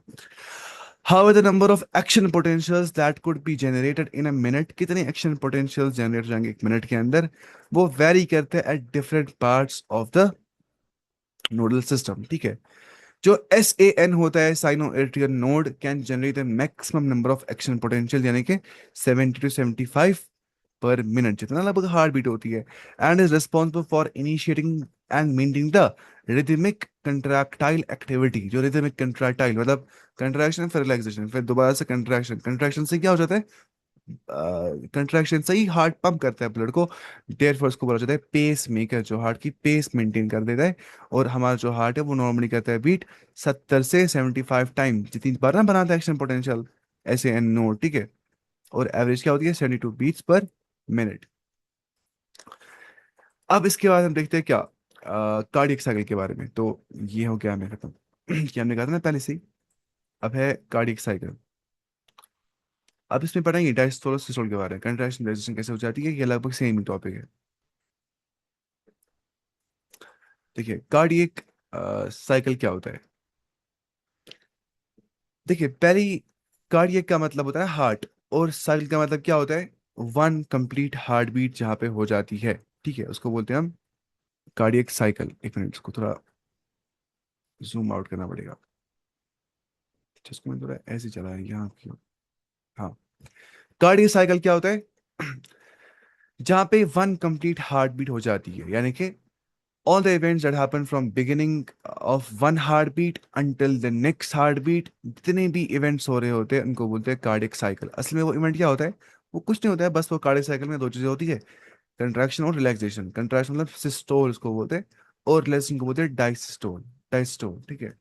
However, the number of action potentials that could be generated in a minute, कितने action potentials generate हो जाएंगे एक मिनट के अंदर, वो vary करते हैं at different parts of the nodal system, ठीक है। जो SAN होता है, cyano atrial node, can generate the maximum number of action potential, यानी कि 70 to 75 पर मिनट, जितना लगभग हार्ट बीट होती है, and is responsible for initiating and maintaining the rhythmic contractile activity, जो रिदमिक कंट्रैक्टाइल मतलब कंट्रैक्शन फिर रिलैक्सेशन फिर दोबारा से कंट्रैक्शन, कंट्रैक्शन से क्या हो जाता है, कंट्रैक्शन से ही हार्ट पंप करता है ब्लड को, देयर फोर उसको बोला जाता है पेस मेकर, जो हार्ट की पेस मेंटेन कर देता है। और हमारा जो हार्ट है वो नॉर्मली करता है बीट 70 से 75 टाइम, जितनी बार ना बनाता है एक्शन पोटेंशियल, ऐसे एन नोट, ठीक है। और एवरेज क्या होती है, 72 बीट्स पर मिनट। अब इसके बाद हम देखते हैं क्या, कार्डियक साइकिल के बारे में। तो ये हो गया हमें खत्म कि हमने कहा था ना पहले से ही। अब है कार्डियक साइकिल। अब इसमें पढ़ेंगे डायस्टोल सिस्टोल के बारे में, कंट्रैक्शन डाइजेशन कैसे हो जाती है, ये लगभग सेम ही टॉपिक है। देखिए कार्डियक साइकिल क्या होता है, देखिए पहली, कार्डियक का मतलब होता है हार्ट, और साइकिल का मतलब क्या होता है, वन कंप्लीट हार्ट बीट जहाँ पे हो जाती है, ठीक है, उसको बोलते हैं हम कार्डियक साइकिल। एक मिनट, इसको थोड़ा जूम आउट करना पड़ेगा, जिसको मैं थोड़ा ऐसे चला है यहाँ क्यों। हाँ, कार्डियक साइकिल क्या होता है, जहाँ पे वन कंप्लीट हार्ट बीट हो जाती है, यानी कि all the events that happen from beginning of one heartbeat until the next heartbeat, जितने भी इवेंट्स हो रहे होते हैं उनको बोलते हैं कार्डियक साइकिल। असल में वो इवेंट क्या होता है, वो कुछ नहीं होता है, बस वो कार्डियक साइकिल में दो चीजें होती है, कंट्रैक्शन और रिलैक्सेशन। कंट्रैक्शन मतलब सिस्टोल उसको बोलते हैं, और रिलैक्सेशन को बोलते हैं डायसिस्टोल, डायस्टोल, ठीक है।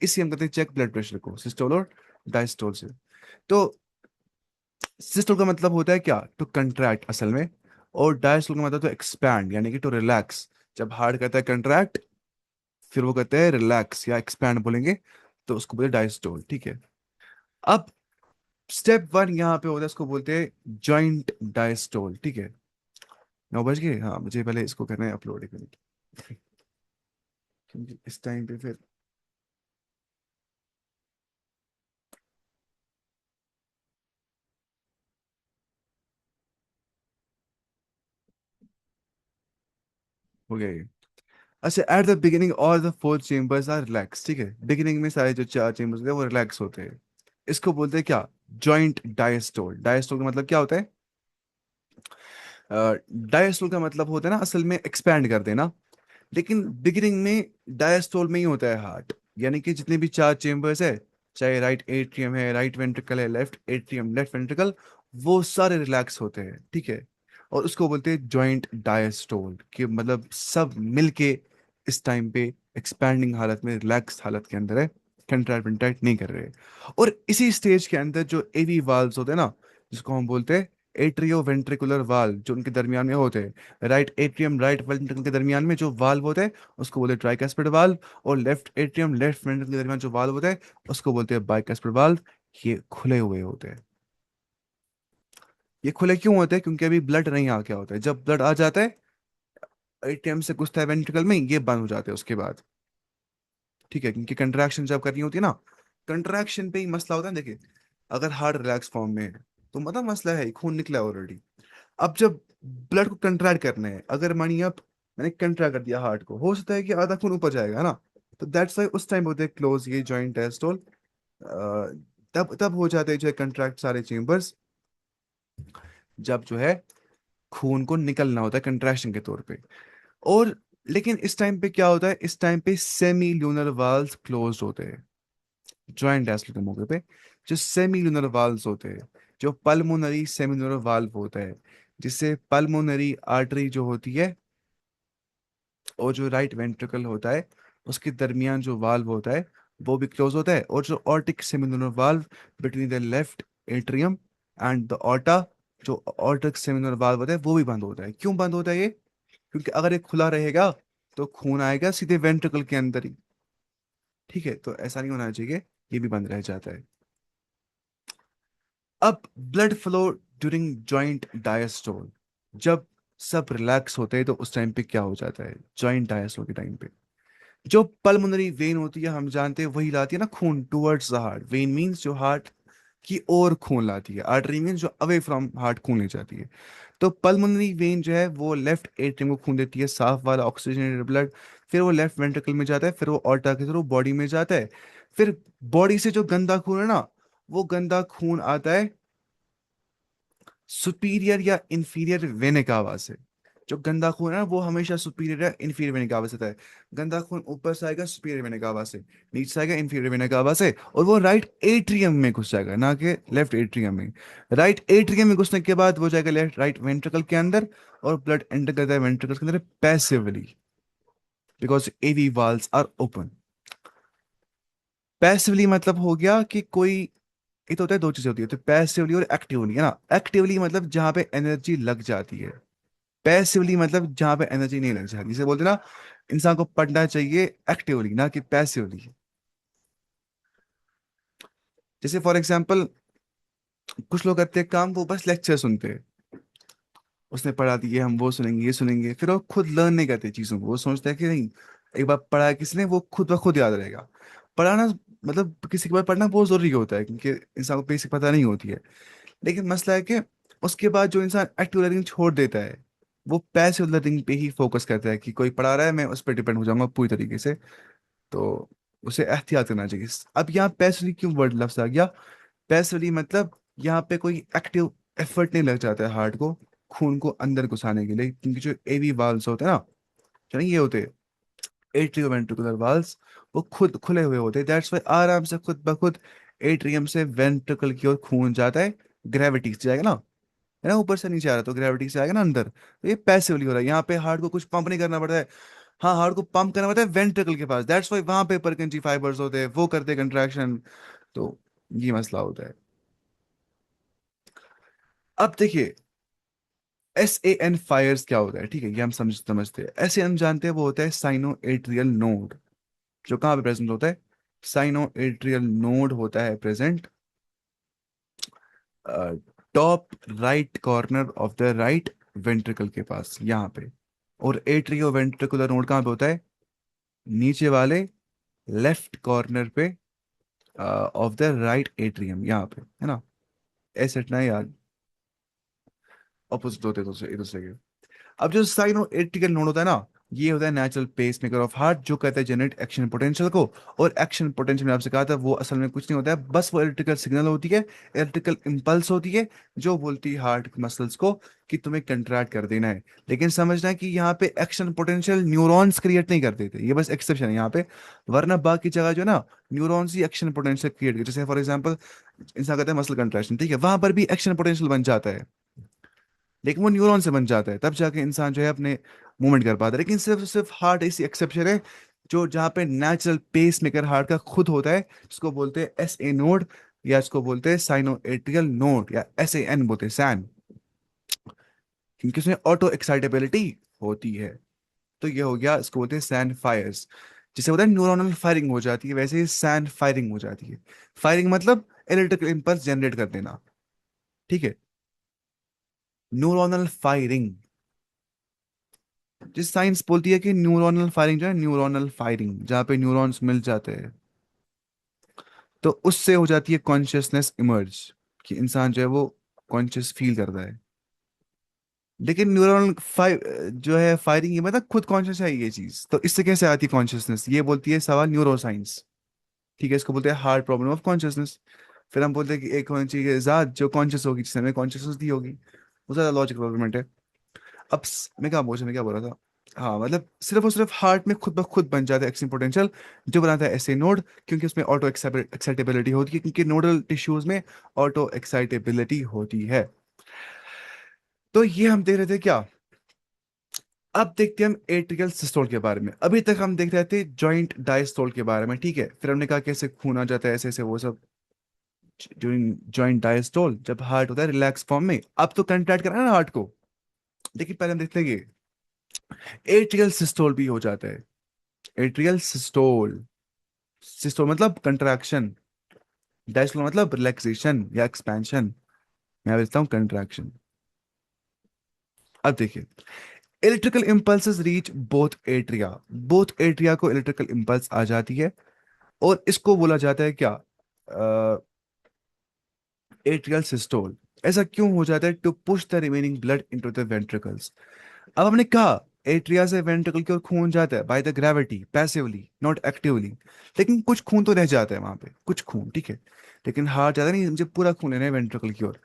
इसी हम कहते हैं चेक ब्लड प्रेशर को, सिस्टोल और डायस्टोल से। तो सिस्टोल का मतलब होता है क्या, टू कंट्रैक्ट असल में। और डायस्टोल का मतलब तो एक्सपैंड, यानी कि टू रिलैक्स। जब हार्ट कहता है कंट्रैक्ट, फिर वो कहते हैं रिलैक्स या एक्सपैंड बोलेंगे, तो उसको बोलते हैं डायस्टोल, ठीक है। अब स्टेप वन यहाँ पे होता है, उसको बोलते हैं जॉइंट डायस्टोल, ठीक है। 9 बज गए, हाँ मुझे पहले इसको करना है अपलोड, एक मिनट, क्योंकि इस टाइम पे फिर हो गया ये। अच्छा, at the beginning all the four chambers are relax, ठीक है। बिगिनिंग में सारे जो 4 चेम्बर्स होते हैं वो रिलैक्स होते हैं। इसको बोलते हैं क्या, जॉइंट डायस्टोल। डायस्टोल का मतलब क्या होता है, डायस्टोल का मतलब होता है ना असल में एक्सपैंड कर देना। लेकिन बिगिनिंग में डायस्टोल में ही होता है हार्ट, यानी कि जितने भी 4 चेम्बर्स है, चाहे राइट एट्रियम है, राइट वेंट्रिकल है, लेफ्ट एट्रियम, लेफ्ट वेंट्रिकल, वो सारे रिलैक्स होते हैं, ठीक है। और उसको बोलते हैं जॉइंट डायस्टोल, कि मतलब सब मिलके इस टाइम पे एक्सपैंडिंग हालत में, रिलैक्स हालत के अंदर है, कंट्रैक्ट वेंट्रैक्ट नहीं कर रहे। और इसी स्टेज के अंदर जो एवी वाल्व्स होते हैं ना, जिसको हम बोलते हैं एट्रियो वेंट्रिकुलर वाल्व, जो उनके दरमियान में होते हैं, राइट एट्रियम राइट वेंट्रिकल के दरमियान में जो वाल्व होता है उसको बोलते हैं ट्राइकस्पिड वाल्व। और लेफ्ट एट्रियम लेफ्ट वेंट्रिकल के दरमियान जो वाल्व होता है उसको बोलते हैं बाइकस्पिड वाल्व। ये खुले हुए होते हैं। ये खुले क्यों होते हैं, क्योंकि अभी ब्लड नहीं आ गया होता है। जब ब्लड आ जाता है एट्रियम से घुसता है वेंट्रिकल में, ये बंद हो जाते हैं उसके बाद, ठीक है। क्योंकि कंट्रैक्शन जब करनी होती है ना, कंट्रैक्शन पे ही मसला होता है। देखिए, अगर हार्ट रिलैक्स फॉर्म में है तो मतलब मसला है, खून निकला ऑलरेडी। अब जब ब्लड को कंट्रैक्ट करना है, अगर मानिए आप, मैंने कंट्रैक्ट कर दिया हार्ट को, हो सकता है कि आधा खून ऊपर जाएगा, है ना। तो दैट्स वाई उस टाइम होते हैं क्लोज ये जॉइंट डायस्टोल। तब तब हो जाते हैं जो है कंट्रैक्ट सारे चेंबर्स, जब जो है खून को निकलना होता है कंट्रैक्शन के तौर पे। और लेकिन इस टाइम पे क्या होता है, इस टाइम पे सेमी ल्यूनर वाल्व क्लोज होते हैं जॉइंट डायस्टोल के मौके पे। जो सेमी ल्यूनर वाल्व होते हैं, जो पल्मोनरी सेमिलुनर वाल्व होता है, जिससे पल्मोनरी आर्टरी जो होती है और जो राइट वेंट्रिकल होता है उसके दरमियान जो वाल्व होता है वो भी क्लोज होता है। और जो aortic semilunar valve between the left atrium and the aorta, जो ऑर्टिक सेमिनोलर वाल्व होता है वो भी बंद होता है। क्यों बंद होता है ये, क्योंकि अगर ये खुला रहेगा तो खून आएगा सीधे वेंट्रिकल के अंदर ही, ठीक है। तो ऐसा नहीं होना चाहिए, ये भी बंद रह जाता है। अब blood flow during joint diastole, जब सब रिलैक्स होते हैं तो उस टाइम पे क्या हो जाता है, जॉइंट डायस्टोल के टाइम पे जो पल्मोनरी वेन होती है हम जानते हैं वही लाती है ना खून towards the heart. When means जो हार्ट की ओर खून लाती है, आर्टरी मींस जो अवे फ्रॉम हार्ट खून ले जाती है। तो पल्मोनरी वेन जो है वो लेफ्ट एट्रियम को खून देती है, साफ वाला ऑक्सीजनेटेड ब्लड। फिर वो लेफ्ट वेंट्रिकल में जाता है, फिर वो ऑर्टा के थ्रू बॉडी में जाता है। फिर बॉडी से जो गंदा खून है ना, वो गंदा खून आता है सुपीरियर या इंफीरियर वेने कावा से। जो गंदा खून है ना वो हमेशा सुपीरियर या इंफीरियर वेने कावा से आता है। गंदा खून ऊपर से आएगा सुपीरियर वेने कावा से, नीचे से आएगा इंफीरियर वेने कावा से, और वो राइट एट्रियम में घुस जाएगा, ना कि लेफ्ट एट्रियम में। राइट एट्रियम में घुसने के बाद वो जाएगा लेफ्ट राइट वेंट्रिकल के अंदर, और ब्लड एंटर करता है वेंट्रिकल के अंदर passively, because AV valves are open. Passively मतलब हो गया कि कोई, ये तो होता है, दो चीजें होती है, तो पैसिवली और एक्टिवली, है ना। एक्टिवली मतलब जहां पे एनर्जी लग जाती है, पैसिवली मतलब जहां पे एनर्जी नहीं लग जाती। जिसे बोलते हैं ना, इंसान को पढ़ना चाहिए एक्टिवली ना कि पैसिवली। जैसे फॉर एग्जांपल कुछ लोग करते हैं काम, वो बस लेक्चर सुनते हैं, उसने पढ़ा दिए हम वो सुनेंगे ये सुनेंगे, फिर वो खुद लर्न नहीं करते चीजों को। वो सोचते हैं कि नहीं, एक बार पढ़ा है किसी ने वो खुद ब खुद याद रहेगा। पढ़ाना मतलब किसी के बार पढ़ना बहुत जरूरी होता है, क्योंकि इंसान को बेसिक पता नहीं होती है। लेकिन मसला है कि उसके बाद जो इंसान एक्टिव लर्निंग छोड़ देता है, वो पैसिव लर्निंग पे ही फोकस करता है कि कोई पढ़ा रहा है मैं उस पर डिपेंड हो जाऊंगा पूरी तरीके से। तो उसे एहतियात करना चाहिए। अब यहाँ पैसिवली क्यों वर्ड लफ्ज आ गया, पैसिवली मतलब यहाँ पे कोई एक्टिव एफर्ट नहीं लग जाता है हार्ट को खून को अंदर घुसाने के लिए, क्योंकि जो एवी वाल्व्स होते हैं ना, जो ये होते हैं एट्रियोवेंट्रिकुलर वाल्व्स, वो खुद खुले हुए होते हैं। दैट्स वाई आराम से खुद ब खुद एट्रियम से वेंट्रिकल की ओर खून जाता है। ग्रेविटी से जाएगा ना, है ना, ऊपर से नीचे आ रहा है तो ग्रेविटी से आएगा ना अंदर। तो ये पैसिवली हो रहा है, यहाँ पे हार्ट को कुछ पंप नहीं करना पड़ता है। हाँ, हार्ट को पंप करना पड़ता है वेंट्रिकल के पास, दैट्स वाई वहां पे परकिंजी फाइबर्स होते हैं, वो करते हैं कंट्रैक्शन। तो ये मसला होता है। अब देखिए, SAN फायर्स क्या होता है, ठीक है, ये हम समझते हैं। SAN जानते हैं, वो होता है साइनो एट्रियल नोड, जो कहाँ पे प्रेजेंट होता है, साइनो एट्रियल नोड होता है present top right corner of the right ventricle के पास, यहाँ पे। और एट्रियो वेंट्रिकुलर नोड कहाँ पे होता है, नीचे वाले लेफ्ट कॉर्नर पे ऑफ द राइट एट्रियम, यहाँ पे है ना। ऐसे हटना है यार, ऑपोजिट होते हैं एक दूसरे के। अब जो साइनो एट्रिकल नोड होता है ना, ये होता है natural pacemaker of heart, जो कहता है जनरेट एक्शन पोटेंशियल को। और एक्शन पोटेंशियल में आपसे कहा था, वो असल में कुछ नहीं होता है, बस वो इलेक्ट्रिकल सिग्नल होती है, इलेक्ट्रिकल इंपल्स होती है, जो बोलती है हार्ट मसल्स को कि तुम्हें कंट्रैक्ट कर देना है। लेकिन समझना है कि यहाँ पे एक्शन पोटेंशियल न्यूरॉन्स क्रिएट नहीं कर देते, ये बस एक्सेप्शन है यहाँ पे। वरना बाकी जगह जो है ना, न्यूरॉन्स ही एक्शन पोटेंशियल क्रिएट करते, जैसे फॉर एग्जाम्पल इंसान कहता है मसल कंट्रैक्शन, ठीक है, वहां पर भी एक्शन पोटेंशियल बन जाता है, लेकिन वो न्यूरॉन से बन जाता है, तब जाके इंसान जो है अपने मूवमेंट कर पाता है। लेकिन सिर्फ सिर्फ हार्ट ऐसी एक्सेप्शन है, जो जहाँ पे नेचुरल पेस मेकर हार्ट का खुद होता है, जिसको बोलते हैं SA नोड, या इसको बोलते हैं साइनो एट्रियल नोड, या SAN बोलते हैं, सैन, क्योंकि उसमें ऑटो एक्साइटेबिलिटी होती है। तो ये हो गया, इसको बोलते हैं सैन फायर्स। जिसे होता है न्यूरोनल फायरिंग हो जाती है, वैसे ही सैन फायरिंग हो जाती है। फायरिंग मतलब इलेक्ट्रिकल इंपल्स जनरेट कर देना, ठीक है, न्यूरोनल फायरिंग। जिस साइंस बोलती है कि न्यूरोनल फायरिंग जो है, न्यूरोनल फायरिंग जहाँ पे न्यूरॉन्स मिल जाते हैं, तो उससे हो जाती है कॉन्शियसनेस इमर्ज, कि इंसान जो है वो कॉन्शियस फील करता है। लेकिन न्यूरॉनल जो है फायरिंग, ये मतलब खुद कॉन्शियस है ये चीज, तो इससे कैसे आती है कॉन्शियसनेस, ये बोलती है सवाल न्यूरो साइंस, ठीक है, इसको बोलते हैं हार्ड प्रॉब्लम ऑफ कॉन्शियसनेस। फिर हम बोलते हैं कि एक होनी चाहिए ज़ात जो कॉन्शियस होगी, जिससे हमें कॉन्शियसनेस दी होगी, वो ज़्यादा लॉजिकल आर्गुमेंट है। अब मैं क्या बोल रहा था, हाँ, मतलब सिर्फ और सिर्फ हार्ट में खुद ब खुद बन जाता है एक्सिन पोटेंशियल, जो बनाता है ऐसे नोड, क्योंकि उसमें ऑटो एक्साइटेबिलिटी होती है, क्योंकि नोडल टिश्यूज में ऑटो एक्साइटेबिलिटी होती है। तो ये हम देख रहे थे क्या। अब देखते हैं हम एट्रियल सिस्टोल के बारे में। अभी तक हम देख रहे थे जॉइंट डायस्टोल के बारे में, ठीक है, फिर हमने कहा कैसे खून आ जाता है, ऐसे ऐसे वो सब ड्यूरिंग जॉइंट डायस्टोल, जब हार्ट होता है रिलैक्स फॉर्म में। अब तो कंट्रैक्ट करना है ना हार्ट को, लेकिन पहले हम देखते हैं कि एट्रियल सिस्टोल भी हो जाता है। एट्रियल सिस्टोल, सिस्टोल मतलब कंट्रैक्शन, डायस्टोल मतलब रिलैक्सेशन या एक्सपेंशन, मैं बोलता हूँ कंट्रैक्शन। अब देखिए, electrical impulses reach both atria को इलेक्ट्रिकल इम्पल्स आ जाती है, और इसको बोला जाता है क्या, एट्रियल सिस्टोल। ऐसा क्यों हो जाता है, to push the remaining blood into the ventricles. अब हमने कहा एट्रिया से वेंट्रिकल की ओर खून जाता है by the gravity, passively not actively, लेकिन कुछ खून तो रह जाता है वहां पे, कुछ खून, ठीक है, लेकिन हार्ट जाता नहीं, मुझे पूरा खून लेना है वेंट्रिकल की ओर।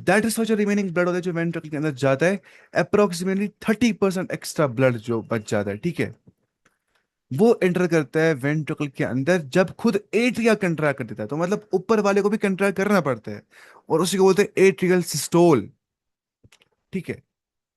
दैट इज जो रिमेनिंग ब्लड होता है, जो वेंट्रिकल के अंदर जाता है, अप्रोक्सीमेटली 30% एक्स्ट्रा ब्लड जो बच जाता है, ठीक है, वो एंटर करता है वेंट्रिकल के अंदर, जब खुद एट्रिया कंट्रैक्ट कर देता है, तो मतलब ऊपर वाले को भी कंट्रैक्ट करना पड़ता है, और उसी को बोलते हैं एट्रियल सिस्टोल, ठीक है,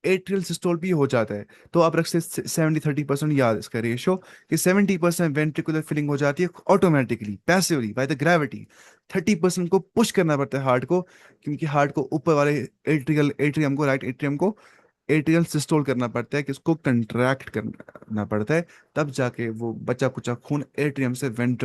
एट्रियल सिस्टोल भी हो जाता है। तो आप रख से 70-30% याद इसका रेशियो, कि 70% वेंट्रिकुलर फिलिंग हो जाती है automatically passively by the gravity, 30% को पुश करना पड़ता है हार्ट को, क्योंकि हार्ट को ऊपर वाले एट्रियम को, राइट एट्रियम को एट्रियल सिस्टोल करना पड़ता है, कि उसको कंट्रैक्ट करना पड़ता है, तब जाके वो बचा कुचा खून एट्रियम से वेंट्रिकल